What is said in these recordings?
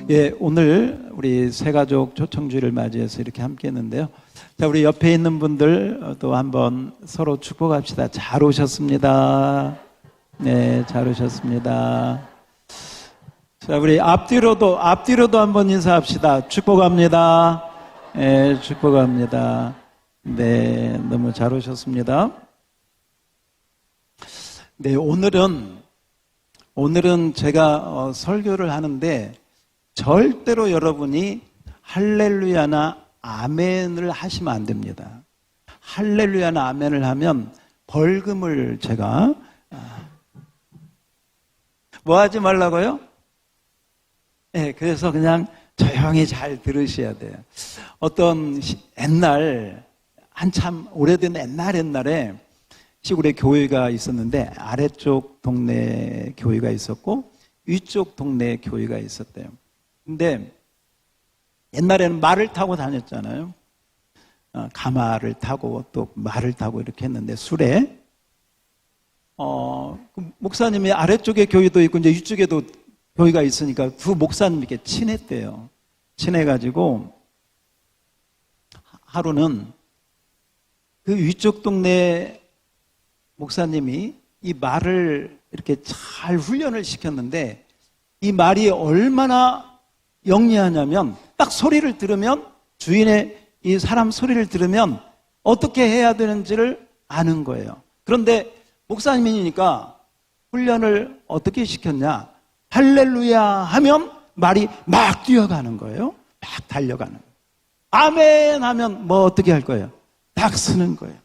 예, 오늘 우리 새가족 초청주의를 맞이해서 이렇게 함께 했는데요. 자, 우리 옆에 있는 분들 또 한번 서로 축복합시다. 잘 오셨습니다. 네, 잘 오셨습니다. 자, 우리 앞뒤로도 한번 인사합시다. 축복합니다. 네, 축복합니다. 네, 너무 잘 오셨습니다. 네, 오늘은 제가 설교를 하는데 절대로 여러분이 할렐루야나 아멘을 하시면 안 됩니다. 할렐루야나 아멘을 하면 벌금을 제가 뭐 하지 말라고요? 네, 그래서 그냥 조용히 잘 들으셔야 돼요. 어떤 옛날 한참 오래된 옛날에 시골에 교회가 있었는데 아래쪽 동네 교회가 있었고 위쪽 동네 교회가 있었대요. 근데 옛날에는 말을 타고 다녔잖아요. 가마를 타고 또 말을 타고 이렇게 했는데 술에 그 목사님이 아래쪽에 교회도 있고 이제 위쪽에도 교회가 있으니까 두 목사님에게 친했대요. 친해가지고 하루는 그 위쪽 동네 목사님이 이 말을 이렇게 잘 훈련을 시켰는데 이 말이 얼마나 영리하냐면 딱 소리를 들으면 주인의 이 사람 소리를 들으면 어떻게 해야 되는지를 아는 거예요. 그런데 목사님이니까 훈련을 어떻게 시켰냐? 할렐루야 하면 말이 막 뛰어가는 거예요. 막 달려가는 거예요. 아멘 하면 뭐 어떻게 할 거예요? 딱 쓰는 거예요.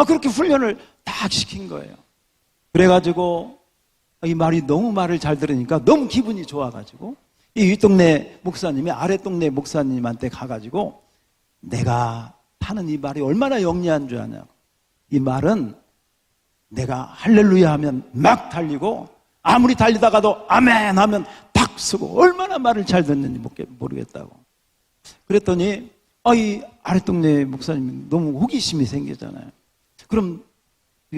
그렇게 훈련을 딱 시킨 거예요. 그래가지고 이 말이 너무 말을 잘 들으니까 너무 기분이 좋아가지고 이 윗동네 목사님이 아랫동네 목사님한테 가가지고 내가 타는 이 말이 얼마나 영리한 줄 아냐고. 이 말은 내가 할렐루야 하면 막 달리고 아무리 달리다가도 아멘 하면 딱 쓰고 얼마나 말을 잘 듣는지 모르겠다고. 그랬더니 이 아랫동네 목사님이 너무 호기심이 생기잖아요. 그럼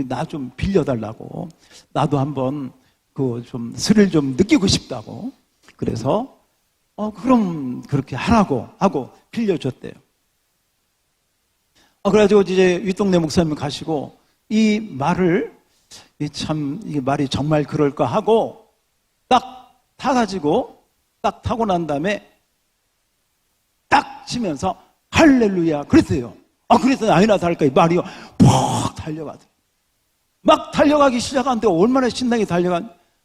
나 좀 빌려달라고. 나도 한번 그 좀 스릴 좀 느끼고 싶다고. 그래서 그럼 그렇게 하라고 하고 빌려줬대요. 그래가지고 이제 윗동네 목사님 가시고 이 말을 이게 말이 정말 그럴까 하고 딱 타가지고 딱 타고 난 다음에 딱 치면서 할렐루야 그랬어요. 그랬더니 아니나 다를까 이 말이 퍽 달려가더라고요. 막 달려가기 시작하는데 얼마나 신나게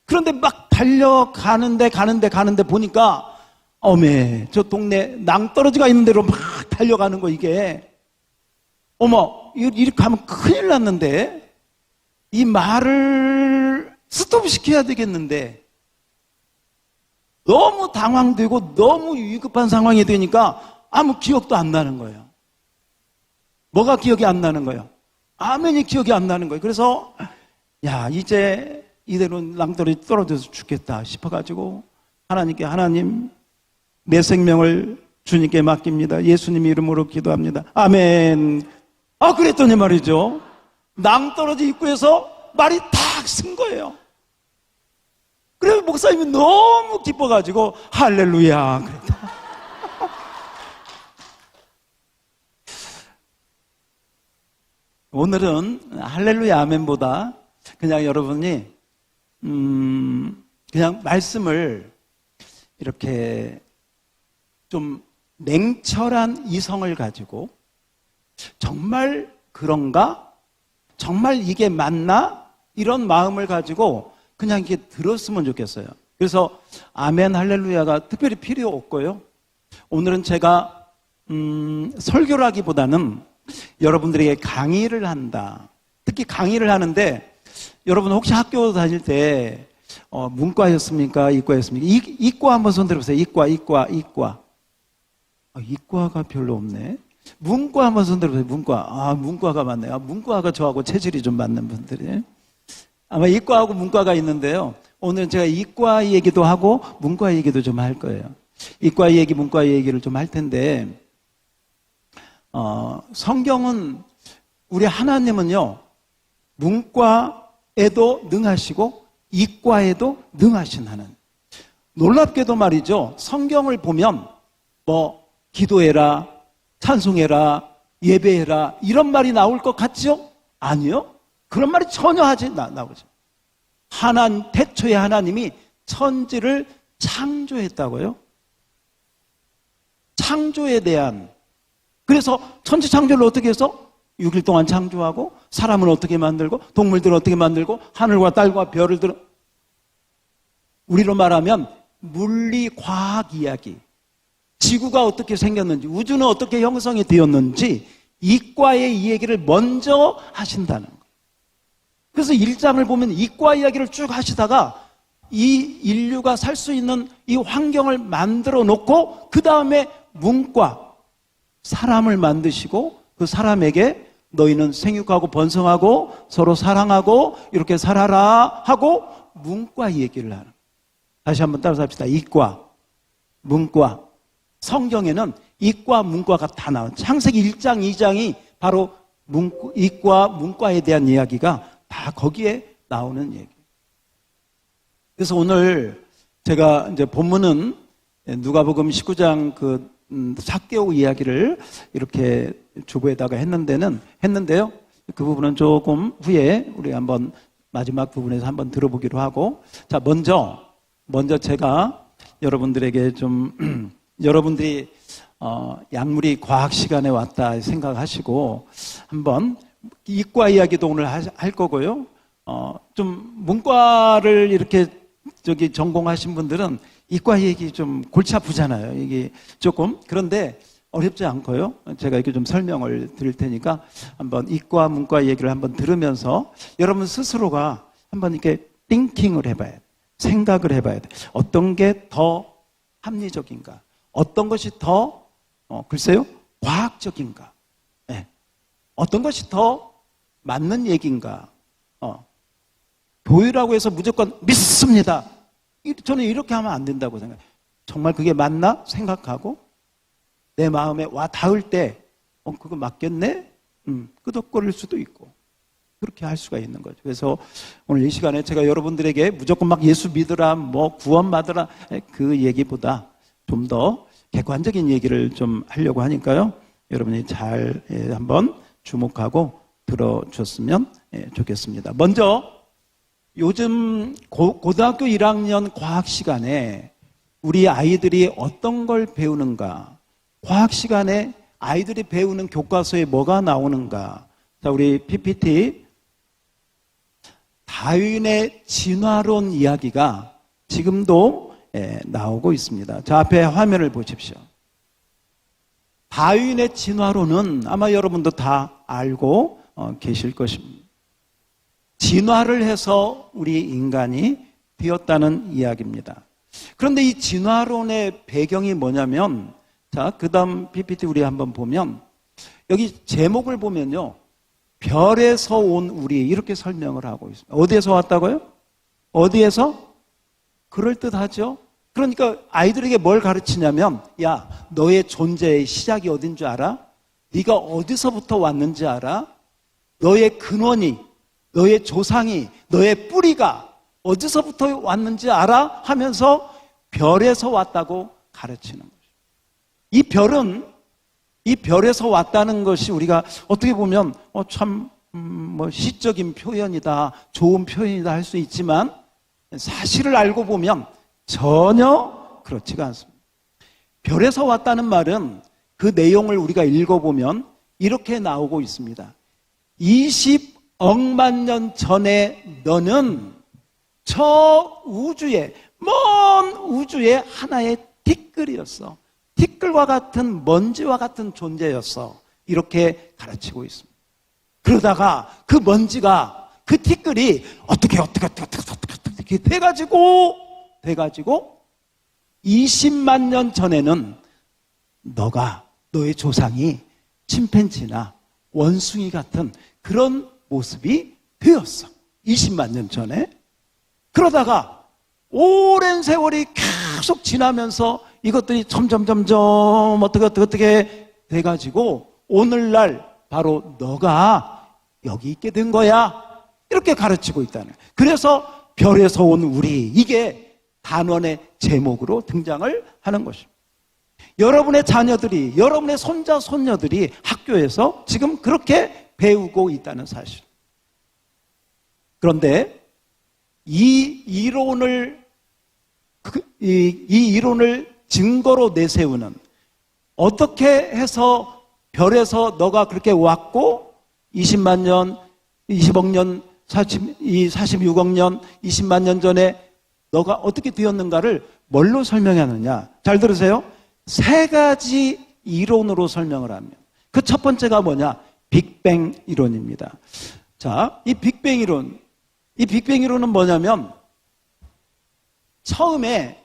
그런데 막 달려가는데 보니까 저 동네 낭떠러지가 있는 데로 막 달려가는 거 이게 이렇게 하면 큰일 났는데 이 말을 스톱시켜야 되겠는데 너무 당황되고 너무 위급한 상황이 되니까 아무 기억도 안 나는 거예요. 뭐가 기억이 안 나는 거예요? 아멘이 기억이 안 나는 거예요. 그래서 이제 이대로 낭떠러지 떨어져서 죽겠다 싶어가지고 하나님께 하나님 내 생명을 주님께 맡깁니다. 예수님 이름으로 기도합니다. 아멘. 그랬더니 말이죠. 낭떠러지 입구에서 말이 탁 쓴 거예요. 그래서 목사님이 너무 기뻐가지고 할렐루야 그랬다. 오늘은 할렐루야 아멘보다 그냥 여러분이 그냥 말씀을 이렇게 좀 냉철한 이성을 가지고 정말 그런가? 정말 이게 맞나? 이런 마음을 가지고 그냥 이렇게 들었으면 좋겠어요. 그래서 아멘 할렐루야가 특별히 필요 없고요. 오늘은 제가 설교를 하기보다는 여러분들에게 강의를 한다. 특히 강의를 하는데 여러분 혹시 학교 다닐 때 문과였습니까? 이과였습니까? 이과 한번 손 들어보세요. 이과. 이과가 별로 없네. 문과 한번 손 들어보세요. 문과. 문과가 맞네요. 문과가 저하고 체질이 좀 맞는 분들이. 아마 이과하고 문과가 있는데요. 오늘 제가 이과 얘기도 하고 문과 얘기도 좀 할 거예요. 이과 얘기, 문과 얘기를 좀 할 텐데 성경은 우리 하나님은요 문과에도 능하시고 이과에도 능하신 하나님. 놀랍게도 말이죠. 성경을 보면 뭐 기도해라, 찬송해라, 예배해라 이런 말이 나올 것 같죠? 아니요. 그런 말이 전혀 나오죠. 태초에 하나님이 천지를 창조했다고요? 창조에 대한, 그래서 천지 창조를 어떻게 해서 6일 동안 창조하고 사람을 어떻게 만들고 동물들을 어떻게 만들고 하늘과 땅과 별을 들어, 우리로 말하면 물리과학 이야기, 지구가 어떻게 생겼는지 우주는 어떻게 형성이 되었는지 이과의 이 얘기를 먼저 하신다는 거예요. 그래서 1장을 보면 이과 이야기를 쭉 하시다가 이 인류가 살 수 있는 이 환경을 만들어 놓고 그 다음에 문과, 사람을 만드시고 그 사람에게 너희는 생육하고 번성하고 서로 사랑하고 이렇게 살아라 하고 문과 얘기를 하는 거예요. 다시 한번 따라서 합시다. 이과, 문과. 성경에는 이과, 문과가 다 나와요. 창세기 1장, 2장이 바로 이과, 문과에 대한 이야기가 다 거기에 나오는 얘기. 그래서 오늘 제가 이제 본문은 누가복음 19장 삭개오 이야기를 이렇게 주보에다가 했는데요. 그 부분은 조금 후에 우리 한번 마지막 부분에서 한번 들어보기로 하고, 자, 먼저 제가 여러분들에게 좀 여러분들이 약물이 과학 시간에 왔다 생각하시고 한번 이과 이야기도 오늘 할 거고요. 좀 문과를 이렇게 전공하신 분들은 이과 얘기 좀 골치 아프잖아요. 이게 조금. 그런데 어렵지 않고요. 제가 이렇게 좀 설명을 드릴 테니까 한번 이과, 문과 얘기를 한번 들으면서 여러분 스스로가 한번 이렇게 띵킹을 해봐야 돼. 생각을 해봐야 돼. 어떤 게 더 합리적인가? 어떤 것이 더, 글쎄요, 과학적인가? 네. 어떤 것이 더 맞는 얘기인가? 교회라고 해서 무조건 믿습니다. 저는 이렇게 하면 안 된다고 생각해요. 정말 그게 맞나 생각하고 내 마음에 와 닿을 때 그거 맞겠네? 끄덕거릴 수도 있고 그렇게 할 수가 있는 거죠. 그래서 오늘 이 시간에 제가 여러분들에게 무조건 막 예수 믿으라, 뭐 구원받으라 그 얘기보다 좀 더 객관적인 얘기를 좀 하려고 하니까요. 여러분이 잘 한번 주목하고 들어줬으면 좋겠습니다. 먼저 요즘 고등학교 1학년 과학 시간에 우리 아이들이 어떤 걸 배우는가? 과학 시간에 아이들이 배우는 교과서에 뭐가 나오는가? 자, 우리 PPT 다윈의 진화론 이야기가 지금도 나오고 있습니다. 자, 앞에 화면을 보십시오. 다윈의 진화론은 아마 여러분도 다 알고 계실 것입니다. 진화를 해서 우리 인간이 되었다는 이야기입니다. 그런데 이 진화론의 배경이 뭐냐면, 자, 그 다음 PPT 우리 한번 보면, 여기 제목을 보면요, 별에서 온 우리, 이렇게 설명을 하고 있습니다. 어디에서 왔다고요? 어디에서? 그럴듯하죠? 그러니까 아이들에게 뭘 가르치냐면, 야, 너의 존재의 시작이 어딘 줄 알아? 네가 어디서부터 왔는지 알아? 너의 근원이, 너의 조상이, 너의 뿌리가 어디서부터 왔는지 알아? 하면서 별에서 왔다고 가르치는 거죠. 이 별에서 왔다는 것이 우리가 어떻게 보면 참 시적인 표현이다, 좋은 표현이다 할 수 있지만 사실을 알고 보면 전혀 그렇지가 않습니다. 별에서 왔다는 말은 그 내용을 우리가 읽어보면 이렇게 나오고 있습니다. 20억만 년 전에 너는 저 우주의, 먼 우주의 하나의 티끌이었어. 티끌과 같은, 먼지와 같은 존재였어. 이렇게 가르치고 있습니다. 그러다가 그 먼지가, 그 티끌이 어떻게 돼가지고 20만 년 전에는 너의 조상이 침팬지나 원숭이 같은 그런 모습이 되었어. 20만 년 전에. 그러다가 오랜 세월이 계속 지나면서 이것들이 점점 어떻게 돼가지고 오늘날 바로 너가 여기 있게 된 거야. 이렇게 가르치고 있다는 거예요. 그래서 별에서 온 우리, 이게 단원의 제목으로 등장을 하는 것입니다. 여러분의 자녀들이, 여러분의 손자, 손녀들이 학교에서 지금 그렇게 배우고 있다는 사실. 그런데 이 이론을 증거로 내세우는, 어떻게 해서 별에서 너가 그렇게 왔고 20만 년, 20억 년, 46억 년, 20만 년 전에 너가 어떻게 되었는가를 뭘로 설명하느냐? 잘 들으세요. 세 가지 이론으로 설명을 하면, 그 첫 번째가 뭐냐? 빅뱅 이론입니다. 자, 이 빅뱅 이론은 뭐냐면 처음에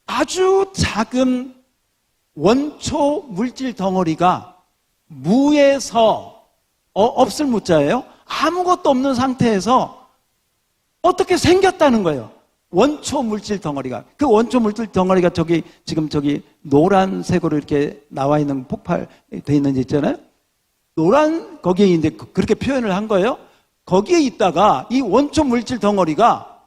아주 작은 원초 물질 덩어리가 무에서, 없을 무자예요. 아무것도 없는 상태에서 어떻게 생겼다는 거예요. 원초 물질 덩어리가. 그 원초 물질 덩어리가 지금 노란색으로 이렇게 나와 있는 폭발 돼 있는 데 있잖아요. 거기에 이제 그렇게 표현을 한 거예요. 거기에 있다가 이 원초 물질 덩어리가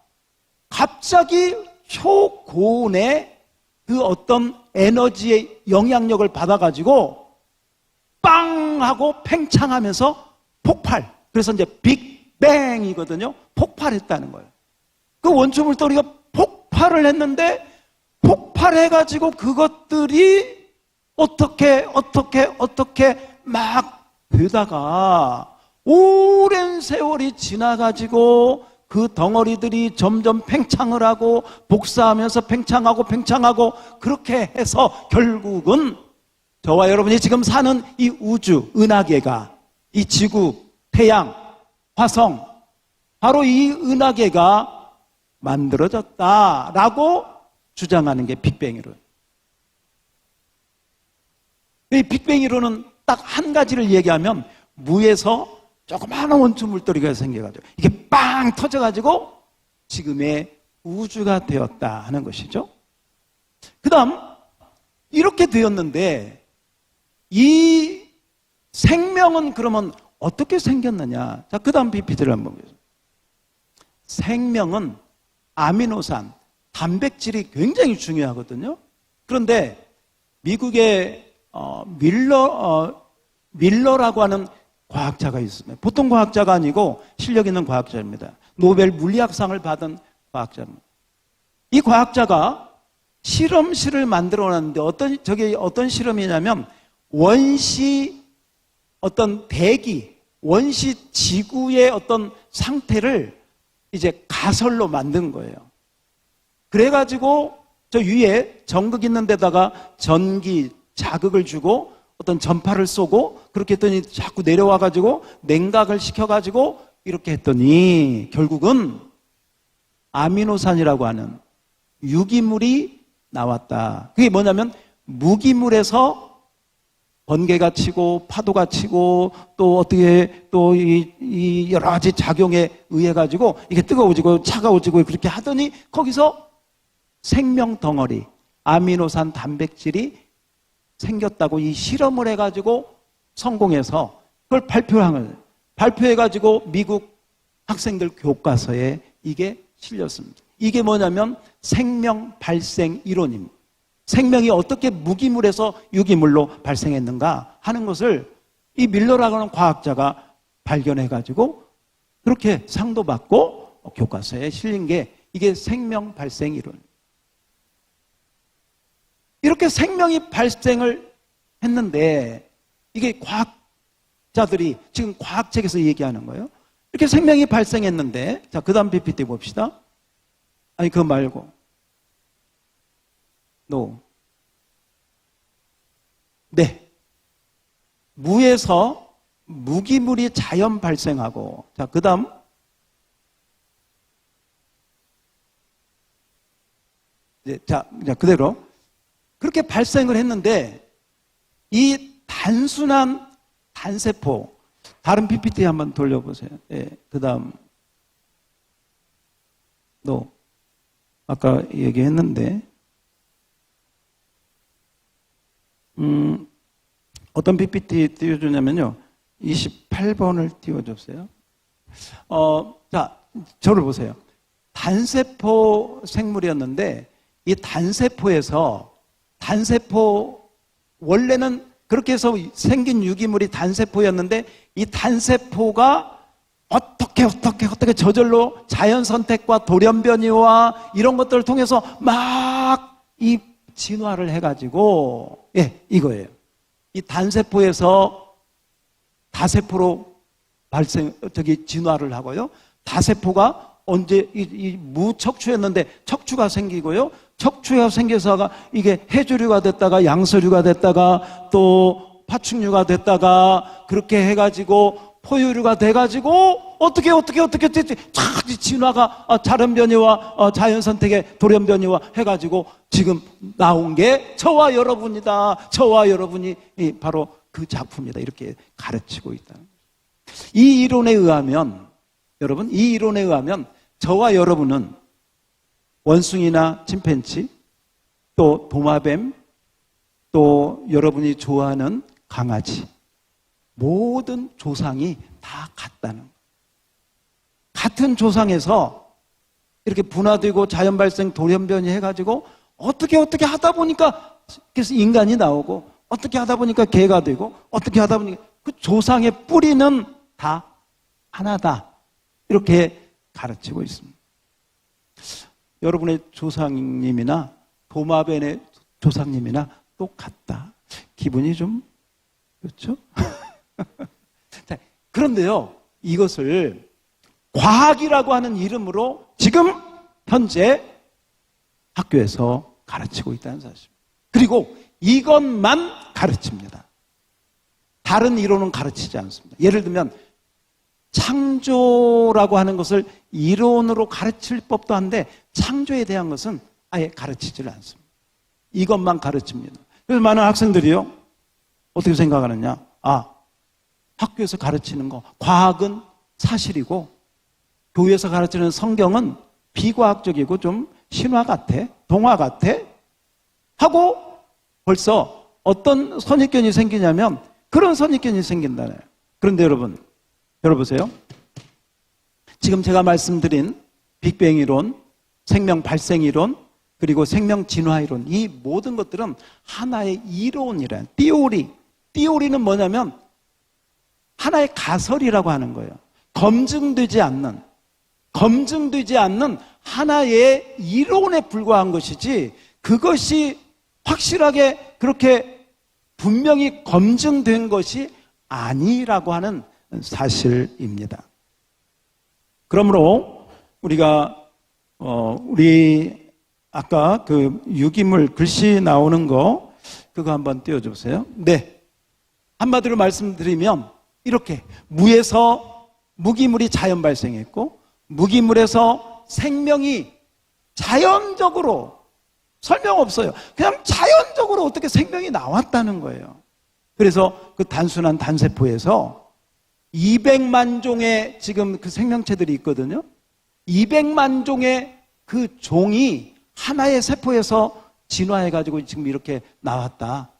갑자기 초고온의 그 어떤 에너지의 영향력을 받아가지고 빵 하고 팽창하면서 폭발. 그래서 이제 빅뱅이거든요. 폭발했다는 거예요. 그 원초 물덩어리가 폭발을 했는데, 폭발해가지고 그것들이 어떻게 막 되다가 오랜 세월이 지나가지고 그 덩어리들이 점점 팽창을 하고 복사하면서 팽창하고 그렇게 해서 결국은 저와 여러분이 지금 사는 이 우주, 은하계가, 이 지구, 태양, 화성, 바로 이 은하계가 만들어졌다라고 주장하는 게 빅뱅 이론. 이 빅뱅 이론은 딱 한 가지를 얘기하면, 무에서 조그마한 원초 물더리가 생겨가지고 이게 빵 터져가지고 지금의 우주가 되었다 하는 것이죠. 그 다음, 이렇게 되었는데 이 생명은 그러면 어떻게 생겼느냐? 자, 그 다음 PPT를 한번 보겠습니다. 생명은 아미노산, 단백질이 굉장히 중요하거든요. 그런데 미국의 밀러라고 하는 과학자가 있습니다. 보통 과학자가 아니고 실력 있는 과학자입니다. 노벨 물리학상을 받은 과학자입니다. 이 과학자가 실험실을 만들어놨는데 어떤 실험이냐면 원시 어떤 대기, 원시 지구의 어떤 상태를 이제 가설로 만든 거예요. 그래가지고 저 위에 전극 있는 데다가 전기, 자극을 주고 어떤 전파를 쏘고 그렇게 했더니 자꾸 내려와가지고 냉각을 시켜가지고 이렇게 했더니 결국은 아미노산이라고 하는 유기물이 나왔다. 그게 뭐냐면 무기물에서 번개가 치고 파도가 치고 또 어떻게 또 이 여러 가지 작용에 의해 가지고 이게 뜨거워지고 차가워지고 그렇게 하더니 거기서 생명 덩어리, 아미노산 단백질이 생겼다고 이 실험을 해가지고 성공해서 그걸 발표해가지고 미국 학생들 교과서에 이게 실렸습니다. 이게 뭐냐면 생명 발생 이론입니다. 생명이 어떻게 무기물에서 유기물로 발생했는가 하는 것을 이 밀러라고 하는 과학자가 발견해가지고 그렇게 상도 받고 교과서에 실린 게 이게 생명 발생 이론. 이렇게 생명이 발생을 했는데 이게 과학자들이 지금 과학책에서 얘기하는 거예요. 이렇게 생명이 발생했는데, 자, 그 다음 PPT 봅시다. 아니, 그거 말고. 네. 무에서 무기물이 자연 발생하고, 자, 그 다음. 네, 자, 그대로. 그렇게 발생을 했는데, 이 단순한 단세포, 다른 PPT 한번 돌려보세요. 네, 그 다음. 아까 얘기했는데, 어떤 PPT 띄워주냐면요. 28번을 띄워줬어요. 자, 저를 보세요. 단세포 생물이었는데, 이 단세포 원래는 그렇게 해서 생긴 유기물이 단세포였는데 이 단세포가 어떻게 저절로 자연 선택과 돌연변이와 이런 것들을 통해서 막 이 진화를 해가지고, 이거예요. 이 단세포에서 다세포로 진화를 하고요. 다세포가 언제 이 무척추였는데 척추가 생기고요. 척추가 생겨서 이게 해조류가 됐다가 양서류가 됐다가 또 파충류가 됐다가 그렇게 해가지고 포유류가 돼가지고 어떻게 진화가 자연변이와 자연선택의 돌연변이와 해가지고 지금 나온 게 저와 여러분이다. 저와 여러분이 바로 그 작품이다. 이렇게 가르치고 있다. 이 이론에 의하면 여러분, 이 이론에 의하면 저와 여러분은 원숭이나 침팬지 또 도마뱀 또 여러분이 좋아하는 강아지 모든 조상이 다 같다는 거예요. 같은 조상에서 이렇게 분화되고 자연 발생 돌연변이 해가지고 어떻게 하다 보니까 그래서 인간이 나오고 어떻게 하다 보니까 개가 되고 어떻게 하다 보니까 그 조상의 뿌리는 다 하나다. 이렇게 가르치고 있습니다. 여러분의 조상님이나 도마뱀의 조상님이나 똑같다. 기분이 좀 그렇죠? 자, 그런데요, 이것을 과학이라고 하는 이름으로 지금 현재 학교에서 가르치고 있다는 사실입니다. 그리고 이것만 가르칩니다. 다른 이론은 가르치지 않습니다. 예를 들면 창조라고 하는 것을 이론으로 가르칠 법도 한데 창조에 대한 것은 아예 가르치질 않습니다. 이것만 가르칩니다. 그래서 많은 학생들이요, 어떻게 생각하느냐? 학교에서 가르치는 거, 과학은 사실이고 교회에서 가르치는 성경은 비과학적이고 좀 신화 같아, 동화 같아 하고 벌써 어떤 선입견이 생기냐면 그런 선입견이 생긴다네요. 그런데 여러분, 들어보세요. 지금 제가 말씀드린 빅뱅 이론, 생명 발생 이론, 그리고 생명 진화 이론, 이 모든 것들은 하나의 이론이란 띠오리는 뭐냐면 하나의 가설이라고 하는 거예요. 검증되지 않는 하나의 이론에 불과한 것이지 그것이 확실하게 그렇게 분명히 검증된 것이 아니라고 하는 사실입니다. 그러므로 우리가 우리 아까 그 유기물 글씨 나오는 거 그거 한번 띄워주세요. 네, 한마디로 말씀드리면 이렇게 무에서 무기물이 자연 발생했고 무기물에서 생명이 자연적으로 설명 없어요. 그냥 자연적으로 어떻게 생명이 나왔다는 거예요. 그래서 그 단순한 단세포에서 200만 종의 지금 그 생명체들이 있거든요. 200만 종의 그 종이 하나의 세포에서 진화해가지고 지금 이렇게 나왔다.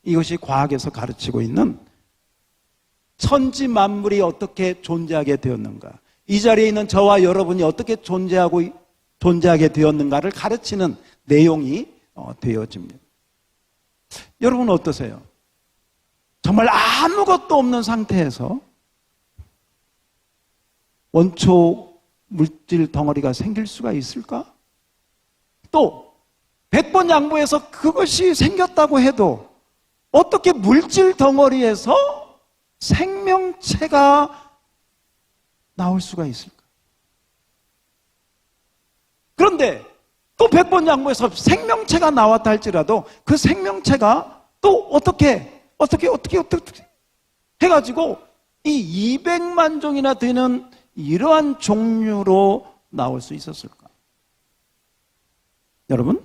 이것이 과학에서 가르치고 있는 천지 만물이 어떻게 존재하게 되었는가, 이 자리에 있는 저와 여러분이 어떻게 존재하게 되었는가를 가르치는 내용이 되어집니다. 여러분 어떠세요? 정말 아무것도 없는 상태에서 원초 물질 덩어리가 생길 수가 있을까? 또 100번 양보해서 그것이 생겼다고 해도 어떻게 물질 덩어리에서 생명체가 나올 수가 있을까? 그런데 또 100번 양보해서 생명체가 나왔다 할지라도 그 생명체가 또 어떻게 해가지고 이 200만 종이나 되는 이러한 종류로 나올 수 있었을까? 여러분,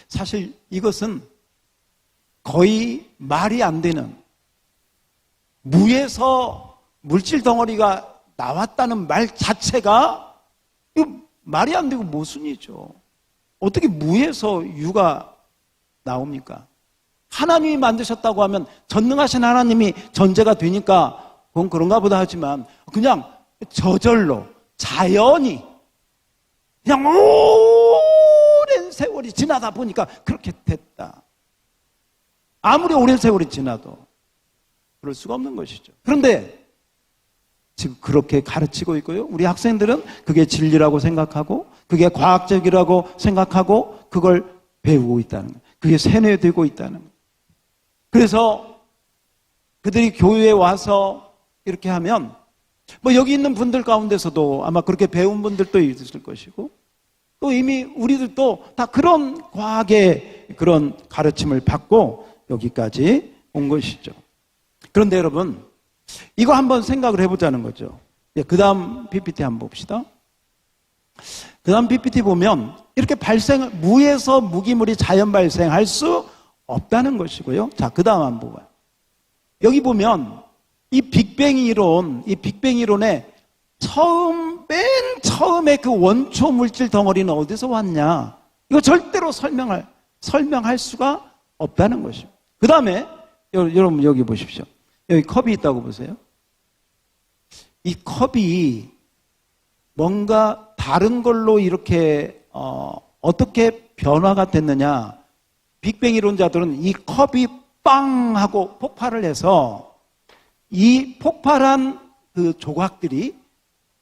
사실 이것은 거의 말이 안 되는, 무에서 물질 덩어리가 나왔다는 말 자체가 이거 말이 안 되고 모순이죠. 어떻게 무에서 유가 나옵니까? 하나님이 만드셨다고 하면 전능하신 하나님이 전제가 되니까 그건 그런가 보다 하지만 그냥 저절로 자연이 그냥 오랜 세월이 지나다 보니까 그렇게 됐다. 아무리 오랜 세월이 지나도 그럴 수가 없는 것이죠. 그런데 지금 그렇게 가르치고 있고요. 우리 학생들은 그게 진리라고 생각하고 그게 과학적이라고 생각하고 그걸 배우고 있다는 거예요. 그게 세뇌되고 있다는 거예요. 그래서 그들이 교회에 와서 이렇게 하면 뭐 여기 있는 분들 가운데서도 아마 그렇게 배운 분들도 있을 것이고 또 이미 우리들도 다 그런 과학의 그런 가르침을 받고 여기까지 온 것이죠. 그런데 여러분 이거 한번 생각을 해보자는 거죠. 그 다음 PPT 한번 봅시다. 그 다음 PPT 보면 이렇게 무에서 무기물이 자연 발생할 수 없다는 것이고요. 자, 그 다음 한번 봐요. 여기 보면 이 빅뱅 이론의 맨 처음에 그 원초 물질 덩어리는 어디서 왔냐? 이거 절대로 설명할 수가 없다는 것이죠. 그 다음에 여러분 여기 보십시오. 여기 컵이 있다고 보세요. 이 컵이 뭔가 다른 걸로 이렇게 어떻게 변화가 됐느냐? 빅뱅 이론자들은 이 컵이 빵 하고 폭발을 해서 이 폭발한 그 조각들이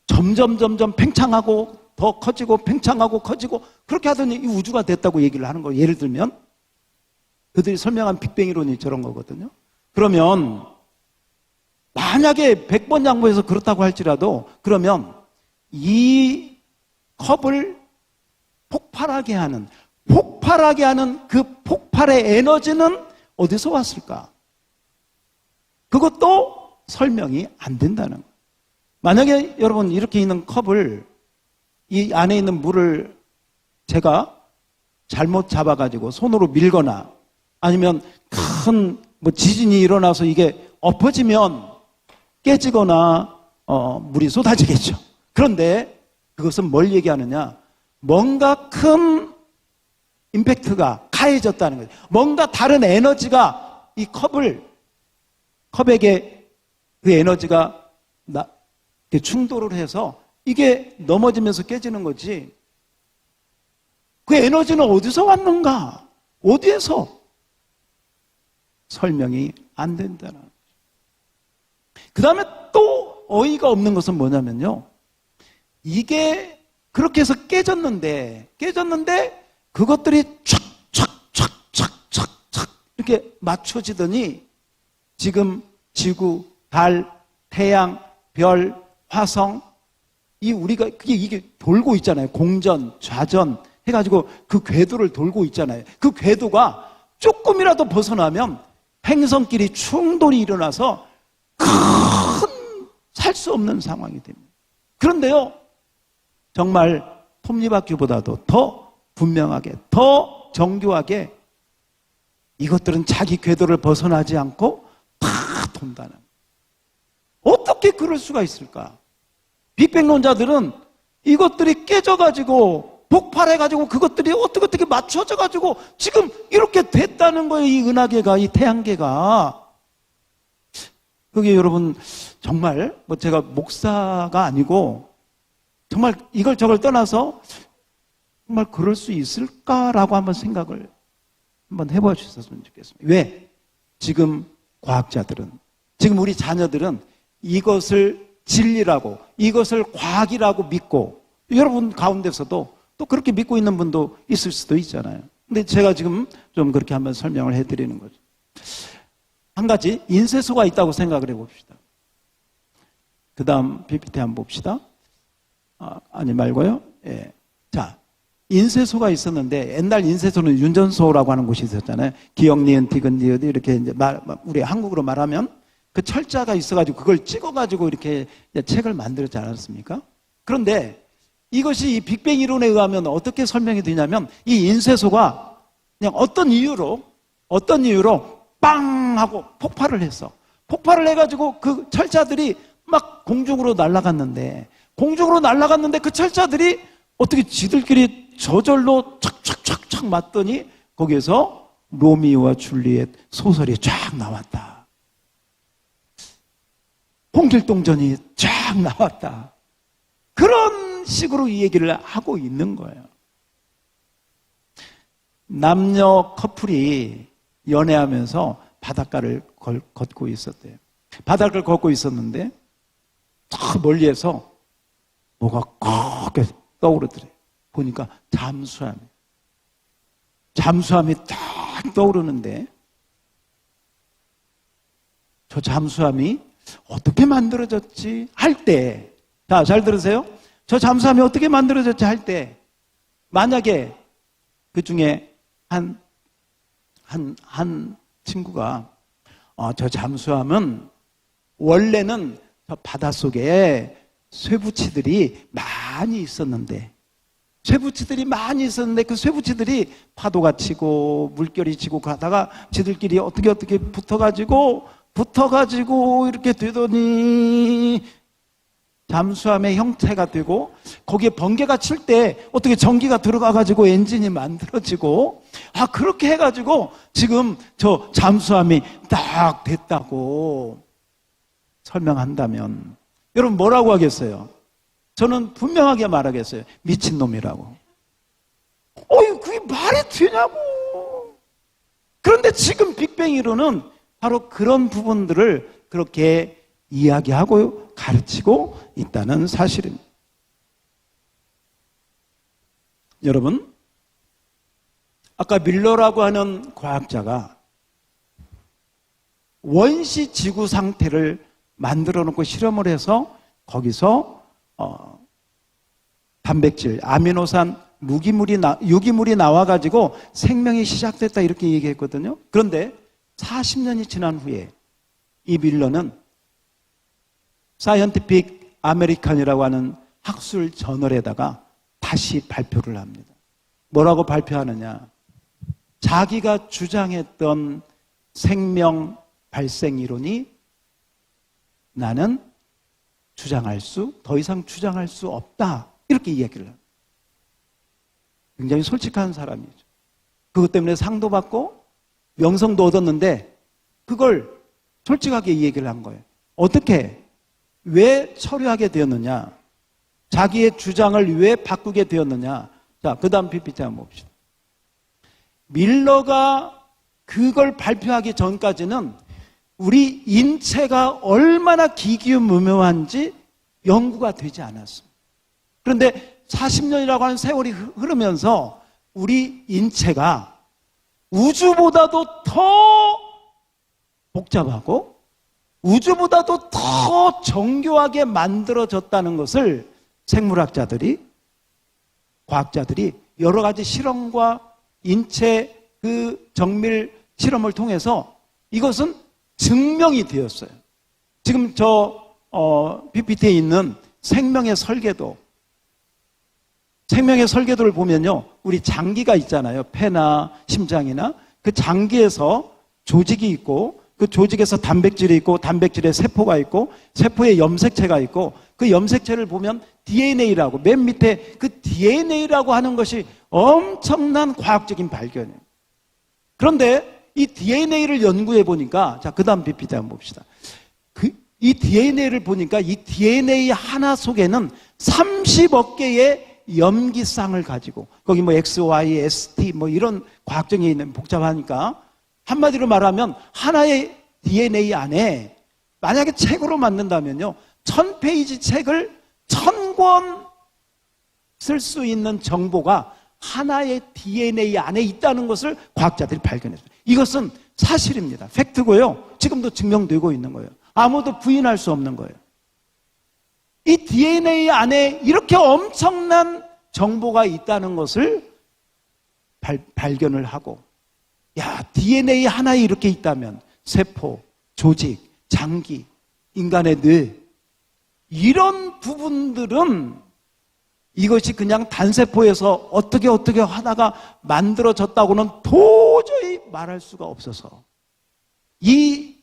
점점 팽창하고 더 커지고 팽창하고 커지고 그렇게 하더니 이 우주가 됐다고 얘기를 하는 거예요. 예를 들면 그들이 설명한 빅뱅 이론이 저런 거거든요. 그러면 만약에 100번 양보해서 그렇다고 할지라도 그러면 이 컵을 폭발하게 하는 그 폭발의 에너지는 어디서 왔을까? 그것도 설명이 안 된다는 거예요. 만약에 여러분 이렇게 있는 컵을 이 안에 있는 물을 제가 잘못 잡아가지고 손으로 밀거나 아니면 큰 뭐 지진이 일어나서 이게 엎어지면 깨지거나 물이 쏟아지겠죠. 그런데 그것은 뭘 얘기하느냐? 뭔가 큰 임팩트가 가해졌다는 거예요. 뭔가 다른 에너지가 이 컵에게 그 에너지가 충돌을 해서 이게 넘어지면서 깨지는 거지. 그 에너지는 어디서 왔는가? 어디에서? 설명이 안 된다는 거죠. 그 다음에 또 어이가 없는 것은 뭐냐면요. 이게 그렇게 해서 깨졌는데 그것들이 촥 이렇게 맞춰지더니 지금 지구, 달, 태양, 별, 화성 이게 돌고 있잖아요. 공전, 좌전 해가지고 그 궤도를 돌고 있잖아요. 그 궤도가 조금이라도 벗어나면 행성끼리 충돌이 일어나서 살 수 없는 상황이 됩니다. 그런데요, 정말 톱니바퀴보다도 더 분명하게, 더 정교하게 이것들은 자기 궤도를 벗어나지 않고 다 돈다는. 어떻게 그럴 수가 있을까? 빅뱅론자들은 이것들이 깨져가지고 폭발해가지고 그것들이 어떻게 맞춰져가지고 지금 이렇게 됐다는 거예요. 이 은하계가, 이 태양계가. 그게 여러분 정말 뭐 제가 목사가 아니고 정말 이걸 저걸 떠나서 정말 그럴 수 있을까라고 한번 생각을 한번 해봐 주셨으면 좋겠습니다. 왜? 지금 과학자들은, 지금 우리 자녀들은 이것을 진리라고, 이것을 과학이라고 믿고, 여러분 가운데서도 또 그렇게 믿고 있는 분도 있을 수도 있잖아요. 근데 제가 지금 좀 그렇게 한번 설명을 해드리는 거죠. 한 가지 인쇄소가 있다고 생각을 해봅시다. 그 다음 PPT 한번 봅시다. 아니 말고요. 예. 자, 인쇄소가 있었는데 옛날 인쇄소는 윤전소라고 하는 곳이 있었잖아요. 기역, 니은, 디귿, 니은 이렇게 이제 우리 한국으로 말하면 그 철자가 있어가지고 그걸 찍어가지고 이렇게 책을 만들었지 않았습니까? 그런데 이것이 이 빅뱅 이론에 의하면 어떻게 설명이 되냐면 이 인쇄소가 그냥 어떤 이유로 빵 하고 폭발을 했어. 폭발을 해가지고 그 철자들이 막 공중으로 날아갔는데 그 철자들이 어떻게 지들끼리 저절로 착착착착 맞더니 거기에서 로미오와 줄리엣 소설이 쫙 나왔다. 홍길동전이 쫙 나왔다. 그런 그런 식으로 이 얘기를 하고 있는 거예요. 남녀 커플이 연애하면서 바닷가를 걷고 있었대요. 바닷가를 걷고 있었는데 저 멀리에서 뭐가 크게 떠오르더래요. 보니까 잠수함이 딱 떠오르는데 저 잠수함이 어떻게 만들어졌지 할 때, 자, 잘 들으세요. 저 잠수함이 어떻게 만들어졌지 할 때, 만약에 그 중에 한 친구가 저 잠수함은 원래는 저 바닷속에 쇠붙이들이 많이 있었는데 그 쇠붙이들이 파도가 치고 물결이 치고 가다가 지들끼리 어떻게 붙어가지고 이렇게 되더니 잠수함의 형태가 되고 거기에 번개가 칠 때 어떻게 전기가 들어가가지고 엔진이 만들어지고 그렇게 해가지고 지금 저 잠수함이 딱 됐다고 설명한다면 여러분 뭐라고 하겠어요? 저는 분명하게 말하겠어요. 미친놈이라고. 그게 말이 되냐고. 그런데 지금 빅뱅 이론은 바로 그런 부분들을 그렇게 이야기하고 가르치고 있다는 사실입니다. 여러분, 아까 밀러라고 하는 과학자가 원시 지구 상태를 만들어 놓고 실험을 해서 거기서 단백질, 아미노산, 유기물이 나와가지고 생명이 시작됐다 이렇게 얘기했거든요. 그런데 40년이 지난 후에 이 밀러는 사이언티픽 아메리칸이라고 하는 학술 저널에다가 다시 발표를 합니다. 뭐라고 발표하느냐? 자기가 주장했던 생명 발생 이론이 나는 더 이상 주장할 수 없다. 이렇게 이야기를 합니다. 굉장히 솔직한 사람이죠. 그것 때문에 상도 받고 명성도 얻었는데 그걸 솔직하게 이 얘기를 한 거예요. 어떻게? 왜 처리하게 되었느냐? 자기의 주장을 왜 바꾸게 되었느냐? 자, 그 다음 PPT 한번 봅시다. 밀러가 그걸 발표하기 전까지는 우리 인체가 얼마나 기기무묘한지 연구가 되지 않았습니다. 그런데 40년이라고 하는 세월이 흐르면서 우리 인체가 우주보다도 더 복잡하고 우주보다도 더 정교하게 만들어졌다는 것을 생물학자들이, 과학자들이 여러 가지 실험과 인체 그 정밀 실험을 통해서 이것은 증명이 되었어요. 지금 PPT에 있는 생명의 설계도를 보면요. 우리 장기가 있잖아요. 폐나 심장이나 그 장기에서 조직이 있고 그 조직에서 단백질이 있고 단백질에 세포가 있고 세포에 염색체가 있고 그 염색체를 보면 DNA라고 맨 밑에 그 DNA라고 하는 것이 엄청난 과학적인 발견이에요. 그런데 이 DNA를 연구해 보니까 자, 그 다음 PPT 한번 봅시다. 이 DNA를 보니까 이 DNA 하나 속에는 30억 개의 염기쌍을 가지고 거기 뭐 X, Y, ST 뭐 이런 과학적인 게 있는 복잡하니까 한마디로 말하면 하나의 DNA 안에 만약에 책으로 만든다면요 1000페이지 책을 1000권 쓸 수 있는 정보가 하나의 DNA 안에 있다는 것을 과학자들이 발견했어요. 이것은 사실입니다. 팩트고요. 지금도 증명되고 있는 거예요. 아무도 부인할 수 없는 거예요. 이 DNA 안에 이렇게 엄청난 정보가 있다는 것을 발견을 하고 DNA 하나에 이렇게 있다면 세포, 조직, 장기, 인간의 뇌 이런 부분들은 이것이 그냥 단세포에서 어떻게 하다가 만들어졌다고는 도저히 말할 수가 없어서 이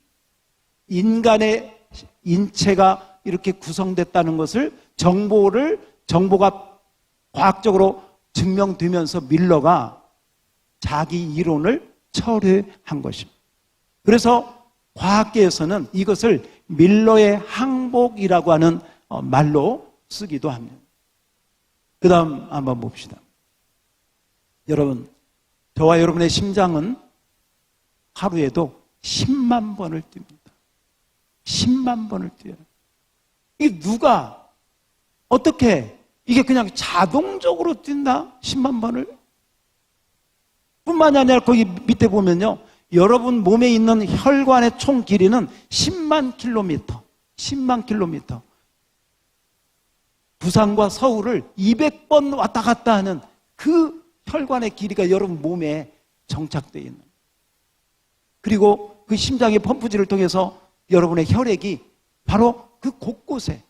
인간의 인체가 이렇게 구성됐다는 것을 정보가 과학적으로 증명되면서 밀러가 자기 이론을 철회한 것입니다. 그래서 과학계에서는 이것을 밀러의 항복이라고 하는 말로 쓰기도 합니다. 그 다음 한번 봅시다. 여러분, 저와 여러분의 심장은 하루에도 10만 번을 뜁니다. 10만 번을 뛰어요. 이게 누가, 어떻게, 이게 그냥 자동적으로 뛴다? 10만 번을? 뿐만이 아니라 거기 밑에 보면요. 여러분 몸에 있는 혈관의 총 길이는 10만 킬로미터. 10만 킬로미터. 부산과 서울을 200번 왔다 갔다 하는 그 혈관의 길이가 여러분 몸에 정착되어 있는. 그리고 그 심장의 펌프질을 통해서 여러분의 혈액이 바로 그 곳곳에,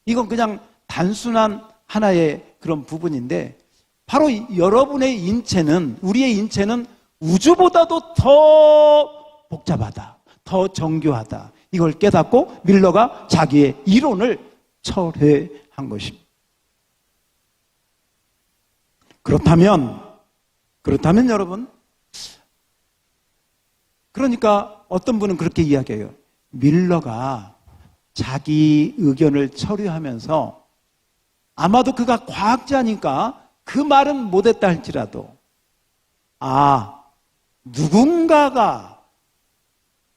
이건 그냥 단순한 하나의 그런 부분인데, 바로 여러분의 인체는, 우리의 인체는 우주보다도 더 복잡하다, 더 정교하다, 이걸 깨닫고 밀러가 자기의 이론을 철회한 것입니다. 그렇다면 여러분, 그러니까 어떤 분은 그렇게 이야기해요. 밀러가 자기 의견을 철회하면서 아마도 그가 과학자니까 그 말은 못했다 할지라도, 누군가가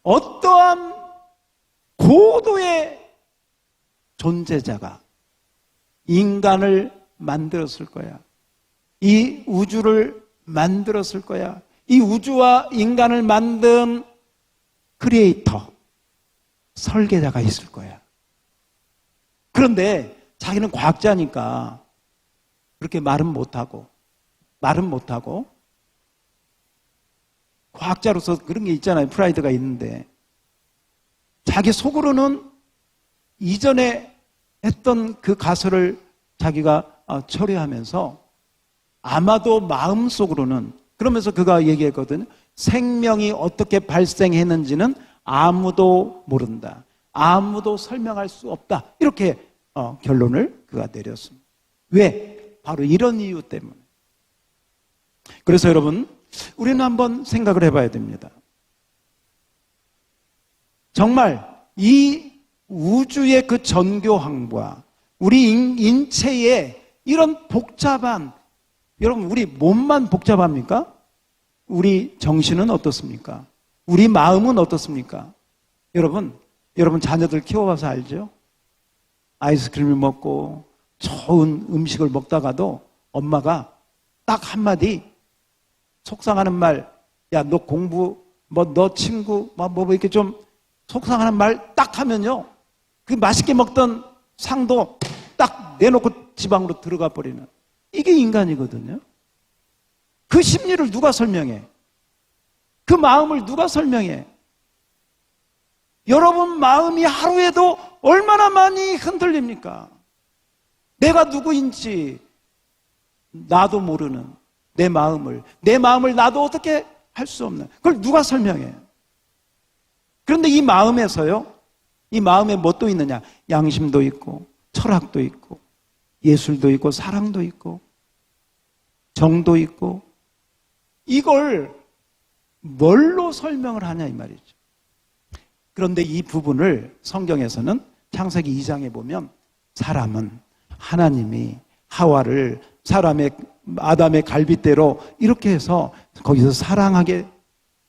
어떠한 고도의 존재자가 인간을 만들었을 거야. 이 우주를 만들었을 거야. 이 우주와 인간을 만든 크리에이터, 설계자가 있을 거야. 그런데 자기는 과학자니까 그렇게 말은 못하고 과학자로서 그런 게 있잖아요. 프라이드가 있는데 자기 속으로는 이전에 했던 그 가설을 자기가 철회하면서 아마도 마음속으로는, 그러면서 그가 얘기했거든요. 생명이 어떻게 발생했는지는 아무도 모른다. 아무도 설명할 수 없다. 이렇게 결론을 그가 내렸습니다. 왜? 바로 이런 이유 때문에. 그래서 여러분, 우리는 한번 생각을 해봐야 됩니다. 정말 이 우주의 그 전교함과 우리 인체의 이런 복잡한, 여러분 우리 몸만 복잡합니까? 우리 정신은 어떻습니까? 우리 마음은 어떻습니까? 여러분 자녀들 키워봐서 알죠? 아이스크림을 먹고 좋은 음식을 먹다가도 엄마가 딱 한마디 속상하는 말, 야, 너 공부, 너 친구, 이렇게 좀 속상하는 말 딱 하면요. 그 맛있게 먹던 상도 딱 내놓고 지방으로 들어가 버리는. 이게 인간이거든요. 그 심리를 누가 설명해? 그 마음을 누가 설명해? 여러분 마음이 하루에도 얼마나 많이 흔들립니까? 내가 누구인지 나도 모르는 내 마음을 나도 어떻게 할 수 없는, 그걸 누가 설명해? 그런데 이 마음에서요, 이 마음에 뭐 또 있느냐? 양심도 있고 철학도 있고 예술도 있고 사랑도 있고 정도 있고, 이걸 뭘로 설명을 하냐 이 말이죠. 그런데 이 부분을 성경에서는 창세기 2장에 보면 사람은 하나님이 하와를 아담의 갈빗대로 이렇게 해서 거기서 사랑하게,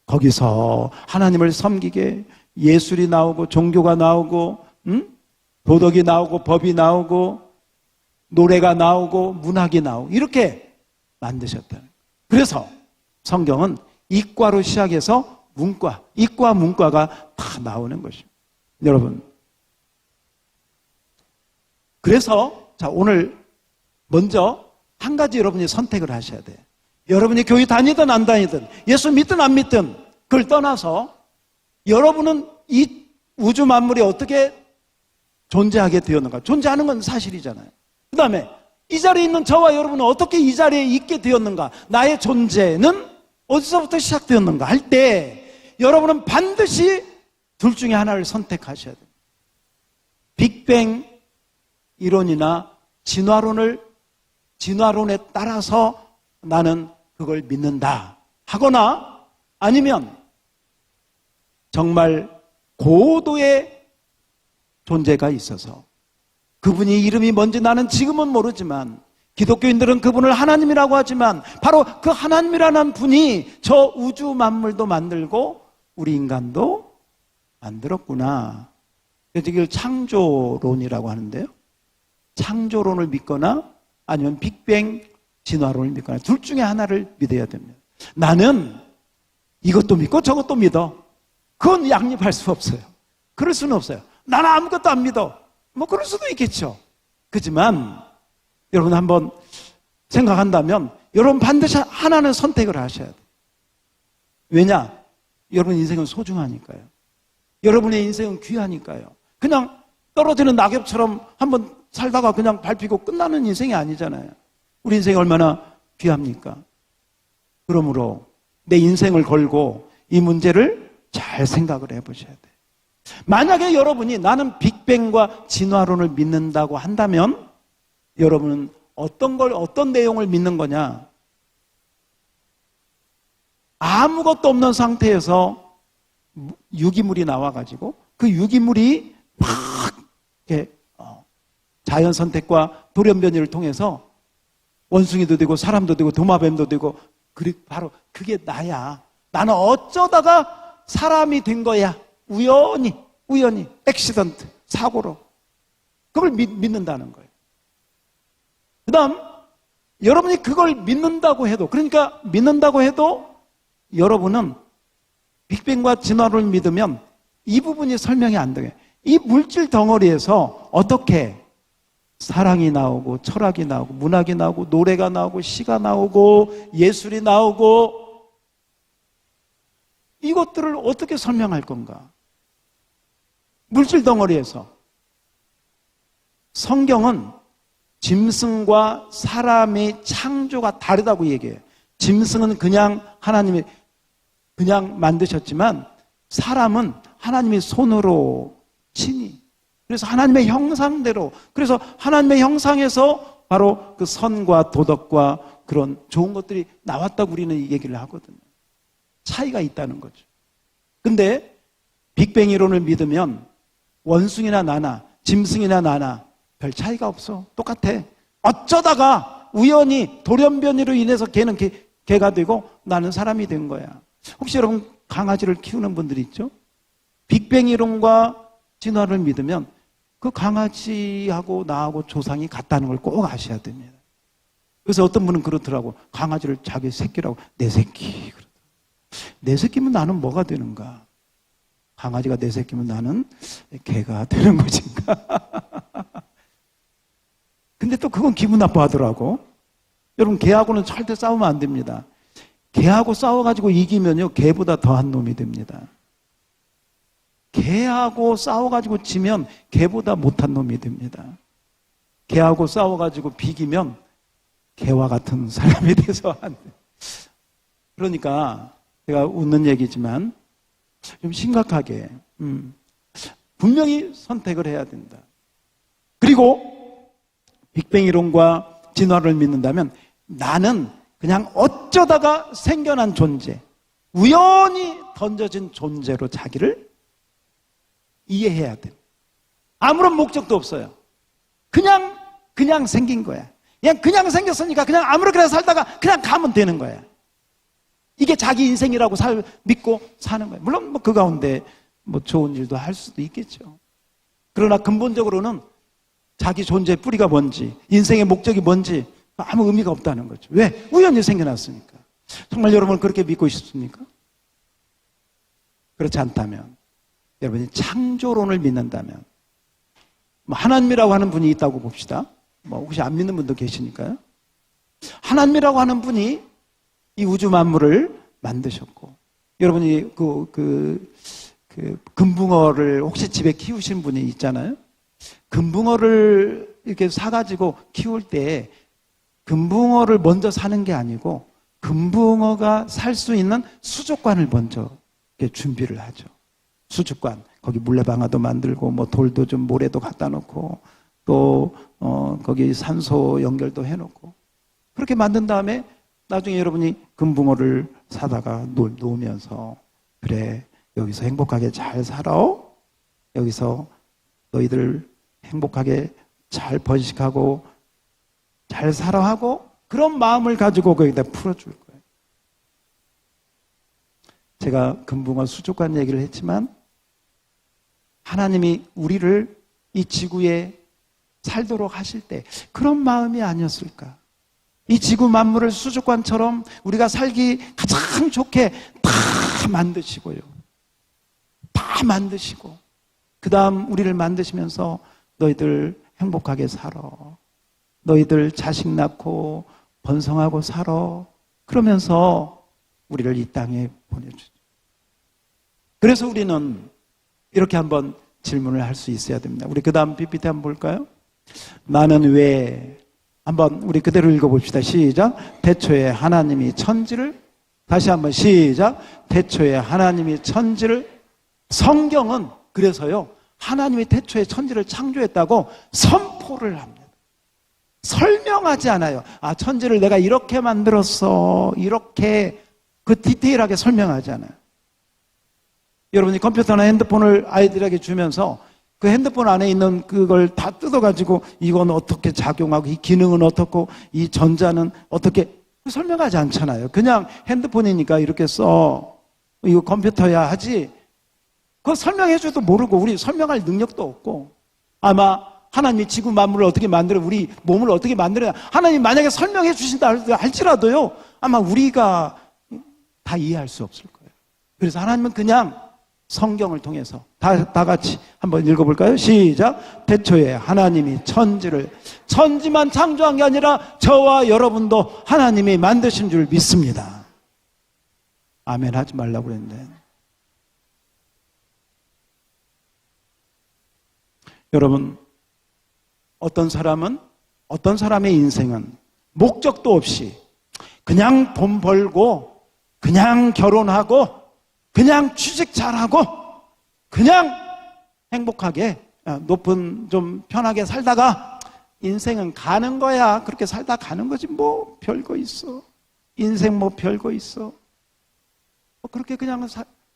거기서 하나님을 섬기게, 예술이 나오고 종교가 나오고 도덕이 나오고 법이 나오고 노래가 나오고 문학이 나오고 이렇게 만드셨다는 거예요. 그래서 성경은 이과로 시작해서 문과, 이과 문과가 다 나오는 것입니다. 여러분, 그래서 자, 오늘 먼저 한 가지 여러분이 선택을 하셔야 돼요. 여러분이 교회 다니든 안 다니든 예수 믿든 안 믿든 그걸 떠나서 여러분은 이 우주 만물이 어떻게 존재하게 되었는가. 존재하는 건 사실이잖아요. 그 다음에 이 자리에 있는 저와 여러분은 어떻게 이 자리에 있게 되었는가. 나의 존재는 어디서부터 시작되었는가 할 때 여러분은 반드시 둘 중에 하나를 선택하셔야 돼요. 빅뱅 이론이나 진화론에 따라서 나는 그걸 믿는다 하거나, 아니면 정말 고도의 존재가 있어서 그분이 이름이 뭔지 나는 지금은 모르지만 기독교인들은 그분을 하나님이라고 하지만 바로 그 하나님이라는 분이 저 우주 만물도 만들고 우리 인간도 만들었구나. 그래서 이걸 창조론이라고 하는데요. 창조론을 믿거나 아니면 빅뱅 진화론을 믿거나 둘 중에 하나를 믿어야 됩니다. 나는 이것도 믿고 저것도 믿어. 그건 양립할 수 없어요. 그럴 수는 없어요. 나는 아무것도 안 믿어. 뭐 그럴 수도 있겠죠. 그렇지만 여러분 한번 생각한다면 여러분 반드시 하나는 선택을 하셔야 돼요. 왜냐? 여러분 인생은 소중하니까요. 여러분의 인생은 귀하니까요. 그냥 떨어지는 낙엽처럼 한번 살다가 그냥 밟히고 끝나는 인생이 아니잖아요. 우리 인생이 얼마나 귀합니까? 그러므로 내 인생을 걸고 이 문제를 잘 생각을 해보셔야 돼요. 만약에 여러분이 나는 빅뱅과 진화론을 믿는다고 한다면 여러분은 어떤 내용을 믿는 거냐? 아무것도 없는 상태에서 유기물이 나와가지고 그 유기물이 막 이렇게 자연 선택과 돌연변이를 통해서 원숭이도 되고 사람도 되고 도마뱀도 되고 바로 그게 나야. 나는 어쩌다가 사람이 된 거야. 우연히 액시던트 사고로 그걸 믿는다는 거예요. 그 다음 여러분이 그걸 믿는다고 해도 그러니까 믿는다고 해도 여러분은 빅뱅과 진화론을 믿으면 이 부분이 설명이 안 돼요. 이 물질 덩어리에서 어떻게 사랑이 나오고 철학이 나오고 문학이 나오고 노래가 나오고 시가 나오고 예술이 나오고 이것들을 어떻게 설명할 건가? 물질 덩어리에서. 성경은 짐승과 사람의 창조가 다르다고 얘기해요. 짐승은 그냥 하나님이 그냥 만드셨지만 사람은 하나님의 손으로 친히. 그래서 하나님의 형상대로. 그래서 하나님의 형상에서 바로 그 선과 도덕과 그런 좋은 것들이 나왔다고 우리는 이 얘기를 하거든요. 차이가 있다는 거죠. 근데 빅뱅 이론을 믿으면 원숭이나 나나 짐승이나 나나 별 차이가 없어. 똑같아. 어쩌다가 우연히 돌연변이로 인해서 걔는 개가 되고 나는 사람이 된 거야. 혹시 여러분 강아지를 키우는 분들이 있죠? 빅뱅 이론과 진화를 믿으면 그 강아지하고 나하고 조상이 같다는 걸 꼭 아셔야 됩니다. 그래서 어떤 분은 그렇더라고. 강아지를 자기 새끼라고. 내 새끼. 내 새끼면 나는 뭐가 되는가? 강아지가 내 새끼면 나는 개가 되는 것인가? 근데 또 그건 기분 나빠하더라고. 여러분 개하고는 절대 싸우면 안 됩니다. 개하고 싸워가지고 이기면요 개보다 더한 놈이 됩니다. 개하고 싸워가지고 지면 개보다 못한 놈이 됩니다. 개하고 싸워가지고 비기면 개와 같은 사람이 돼서 안 돼. 그러니까 제가 웃는 얘기지만 좀 심각하게 분명히 선택을 해야 된다. 그리고 빅뱅 이론과 진화를 믿는다면 나는 그냥 어쩌다가 생겨난 존재, 우연히 던져진 존재로 자기를 이해해야 돼. 아무런 목적도 없어요. 그냥 생긴 거야. 그냥 생겼으니까 그냥 아무렇게나 살다가 그냥 가면 되는 거야. 이게 자기 인생이라고 믿고 사는 거예요. 물론 뭐 그 가운데 뭐 좋은 일도 할 수도 있겠죠. 그러나 근본적으로는 자기 존재의 뿌리가 뭔지, 인생의 목적이 뭔지 아무 의미가 없다는 거죠. 왜? 우연히 생겨났으니까. 정말 여러분 그렇게 믿고 싶습니까? 그렇지 않다면, 여러분이 창조론을 믿는다면, 뭐 하나님이라고 하는 분이 있다고 봅시다. 뭐 혹시 안 믿는 분도 계시니까요. 하나님이라고 하는 분이 이 우주 만물을 만드셨고, 여러분이 금붕어를 혹시 집에 키우신 분이 있잖아요. 금붕어를 이렇게 사가지고 키울 때 금붕어를 먼저 사는 게 아니고 금붕어가 살 수 있는 수족관을 먼저 이렇게 준비를 하죠. 수족관. 거기 물레방아도 만들고 뭐 돌도 좀 모래도 갖다 놓고 또 거기 산소 연결도 해놓고 그렇게 만든 다음에 나중에 여러분이 금붕어를 사다가 놓으면서 그래 여기서 행복하게 잘 살아. 여기서 너희들 행복하게 잘 번식하고 잘 살아 하고 그런 마음을 가지고 거기다 풀어줄 거예요. 제가 금붕어 수족관 얘기를 했지만 하나님이 우리를 이 지구에 살도록 하실 때 그런 마음이 아니었을까? 이 지구 만물을 수족관처럼 우리가 살기 가장 좋게 다 만드시고요. 다 만드시고 그 다음 우리를 만드시면서 너희들 행복하게 살아. 너희들 자식 낳고 번성하고 살아. 그러면서 우리를 이 땅에 보내주죠. 그래서 우리는 이렇게 한번 질문을 할 수 있어야 됩니다. 우리 그 다음 PPT 한번 볼까요? 나는 왜 한번 우리 그대로 읽어봅시다. 시작. 태초에 하나님이 천지를 다시 한번 시작. 태초에 하나님이 천지를 성경은 그래서요 하나님이 태초에 천지를 창조했다고 선포를 합니다. 설명하지 않아요. 아 천지를 내가 이렇게 만들었어 이렇게 그 디테일하게 설명하지 않아요. 여러분이 컴퓨터나 핸드폰을 아이들에게 주면서 그 핸드폰 안에 있는 그걸 다 뜯어가지고 이건 어떻게 작용하고 이 기능은 어떻고 이 전자는 어떻게 설명하지 않잖아요. 그냥 핸드폰이니까 이렇게 써. 이거 컴퓨터야 하지. 그거 설명해줘도 모르고 우리 설명할 능력도 없고 아마 하나님이 지구 만물을 어떻게 만들어 우리 몸을 어떻게 만들어야 하나님 만약에 설명해 주신다 할지라도요 아마 우리가 다 이해할 수 없을 거예요. 그래서 하나님은 그냥 성경을 통해서 다 같이 한번 읽어볼까요? 시작. 태초에 하나님이 천지만 창조한 게 아니라 저와 여러분도 하나님이 만드신 줄 믿습니다. 아멘 하지 말라고 그랬는데 여러분 어떤 사람의 인생은 목적도 없이 그냥 돈 벌고 그냥 결혼하고 그냥 취직 잘하고 그냥 행복하게 높은 좀 편하게 살다가 인생은 가는 거야. 그렇게 살다 가는 거지 뭐 별거 있어. 인생 뭐 별거 있어. 그렇게 그냥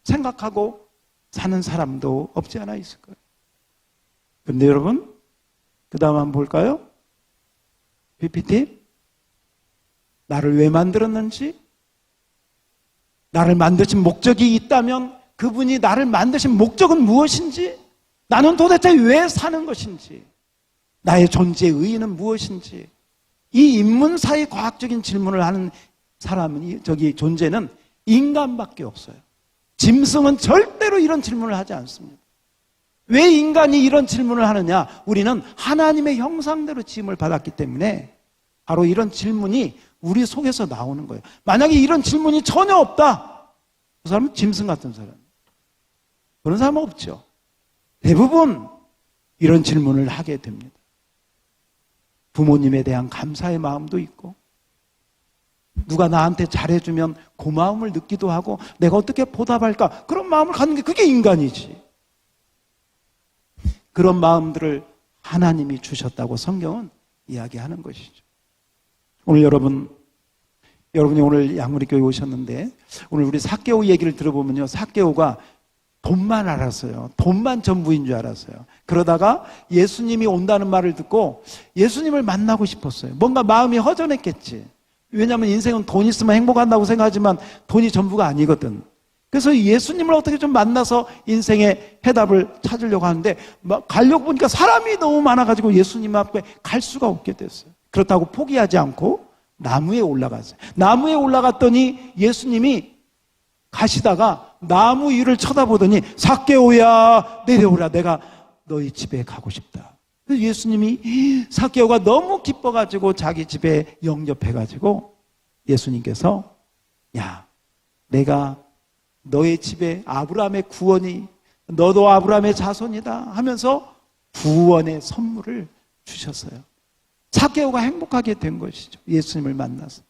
생각하고 사는 사람도 없지 않아 있을 거예요. 그런데 여러분 그 다음 한번 볼까요? PPT 나를 왜 만들었는지 나를 만드신 목적이 있다면 그분이 나를 만드신 목적은 무엇인지 나는 도대체 왜 사는 것인지 나의 존재의 의의는 무엇인지 이 인문사의 과학적인 질문을 하는 사람은 존재는 인간밖에 없어요. 짐승은 절대로 이런 질문을 하지 않습니다. 왜 인간이 이런 질문을 하느냐? 우리는 하나님의 형상대로 지음을 받았기 때문에 바로 이런 질문이 우리 속에서 나오는 거예요. 만약에 이런 질문이 전혀 없다. 그 사람은 짐승 같은 사람. 그런 사람은 없죠. 대부분 이런 질문을 하게 됩니다. 부모님에 대한 감사의 마음도 있고 누가 나한테 잘해주면 고마움을 느끼도 하고 내가 어떻게 보답할까? 그런 마음을 갖는 게 그게 인간이지. 그런 마음들을 하나님이 주셨다고 성경은 이야기하는 것이죠. 오늘 여러분이 오늘 양무리교회 오셨는데 오늘 우리 삭개오 얘기를 들어보면요. 삭개오가 돈만 알았어요. 돈만 전부인 줄 알았어요. 그러다가 예수님이 온다는 말을 듣고 예수님을 만나고 싶었어요. 뭔가 마음이 허전했겠지. 왜냐하면 인생은 돈 있으면 행복한다고 생각하지만 돈이 전부가 아니거든. 그래서 예수님을 어떻게 좀 만나서 인생의 해답을 찾으려고 하는데 가려고 보니까 사람이 너무 많아가지고 예수님 앞에 갈 수가 없게 됐어요. 그렇다고 포기하지 않고 나무에 올라갔어요. 나무에 올라갔더니 예수님이 가시다가 나무 위를 쳐다보더니 삭개오야 내려오라 내가 너희 집에 가고 싶다. 그래서 예수님이 삭개오가 너무 기뻐가지고 자기 집에 영접해가지고 예수님께서 야 내가 너의 집에 아브라함의 구원이 너도 아브라함의 자손이다 하면서 구원의 선물을 주셨어요. 삭개오가 행복하게 된 것이죠. 예수님을 만나서.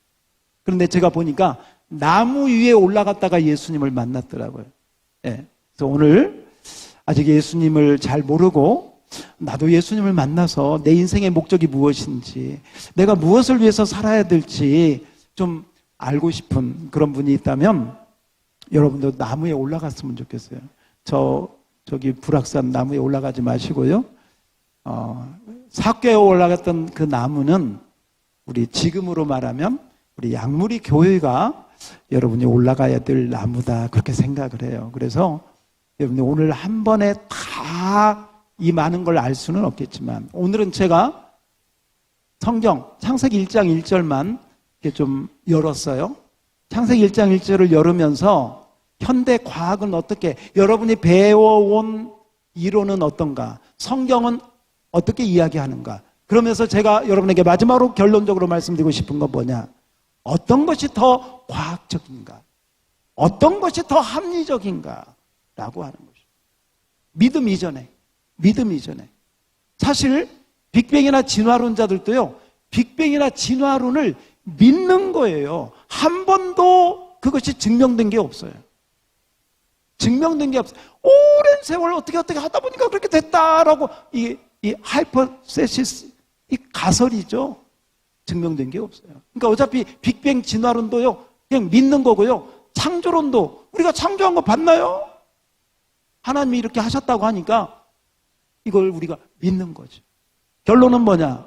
그런데 제가 보니까 나무 위에 올라갔다가 예수님을 만났더라고요. 예. 그래서 오늘 아직 예수님을 잘 모르고 나도 예수님을 만나서 내 인생의 목적이 무엇인지 내가 무엇을 위해서 살아야 될지 좀 알고 싶은 그런 분이 있다면 여러분도 나무에 올라갔으면 좋겠어요. 저기 불악산 나무에 올라가지 마시고요. 삭개에 올라갔던 그 나무는 우리 지금으로 말하면 우리 양무리 교회가 여러분이 올라가야 될 나무다, 그렇게 생각을 해요. 그래서 여러분이 오늘 한 번에 다 이 많은 걸 알 수는 없겠지만, 오늘은 제가 성경 창세기 1장 1절만 이렇게 좀 열었어요. 창세기 1장 1절을 열으면서 현대 과학은 어떻게, 여러분이 배워온 이론은 어떤가, 성경은 어떻게 이야기하는가, 그러면서 제가 여러분에게 마지막으로 결론적으로 말씀드리고 싶은 건 뭐냐, 어떤 것이 더 과학적인가, 어떤 것이 더 합리적인가 라고 하는 것이죠. 믿음 이전에. 사실 빅뱅이나 진화론자들도요, 빅뱅이나 진화론을 믿는 거예요. 한 번도 그것이 증명된 게 없어요. 오랜 세월 어떻게 하다 보니까 그렇게 됐다라고 이 하이퍼세시스, 이 가설이죠. 증명된 게 없어요. 그러니까 어차피 빅뱅 진화론도요, 그냥 믿는 거고요. 창조론도 우리가 창조한 거 봤나요? 하나님이 이렇게 하셨다고 하니까 이걸 우리가 믿는 거죠. 결론은 뭐냐?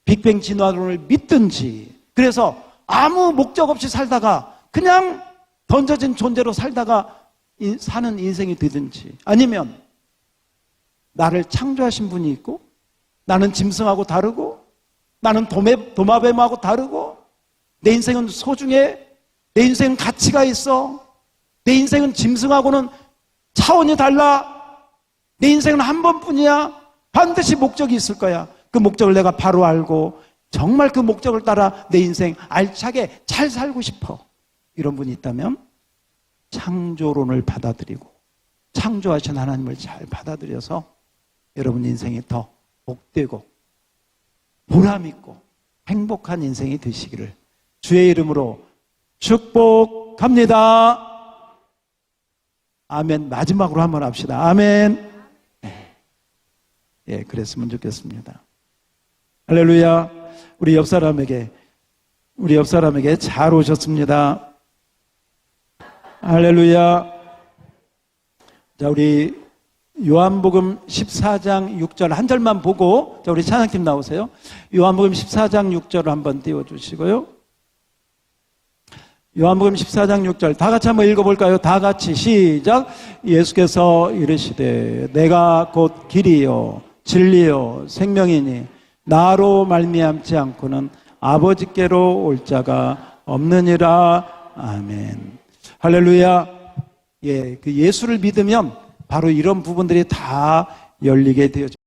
빅뱅 진화론을 믿든지, 그래서 아무 목적 없이 살다가 그냥 던져진 존재로 살다가 사는 인생이 되든지, 아니면 나를 창조하신 분이 있고, 나는 짐승하고 다르고, 나는 도마뱀하고 다르고, 내 인생은 소중해, 내 인생은 가치가 있어, 내 인생은 짐승하고는 차원이 달라, 내 인생은 한 번뿐이야, 반드시 목적이 있을 거야. 그 목적을 내가 바로 알고 정말 그 목적을 따라 내 인생 알차게 잘 살고 싶어, 이런 분이 있다면 창조론을 받아들이고 창조하신 하나님을 잘 받아들여서 여러분 인생이 더 복되고 보람있고 행복한 인생이 되시기를 주의 이름으로 축복합니다. 아멘. 마지막으로 한번 합시다. 아멘. 예, 그랬으면 좋겠습니다. 할렐루야. 우리 옆 사람에게 잘 오셨습니다. 할렐루야. 자, 우리 요한복음 14장 6절 한 절만 보고, 자, 우리 찬양팀 나오세요. 요한복음 14장 6절을 한번 띄워주시고요. 요한복음 14장 6절 다 같이 한번 읽어볼까요? 다 같이 시작. 예수께서 이르시되 내가 곧 길이요 진리요 생명이니 나로 말미암지 않고는 아버지께로 올 자가 없느니라. 아멘. 할렐루야. 예, 그 예수를 믿으면 바로 이런 부분들이 다 열리게 되어집니다.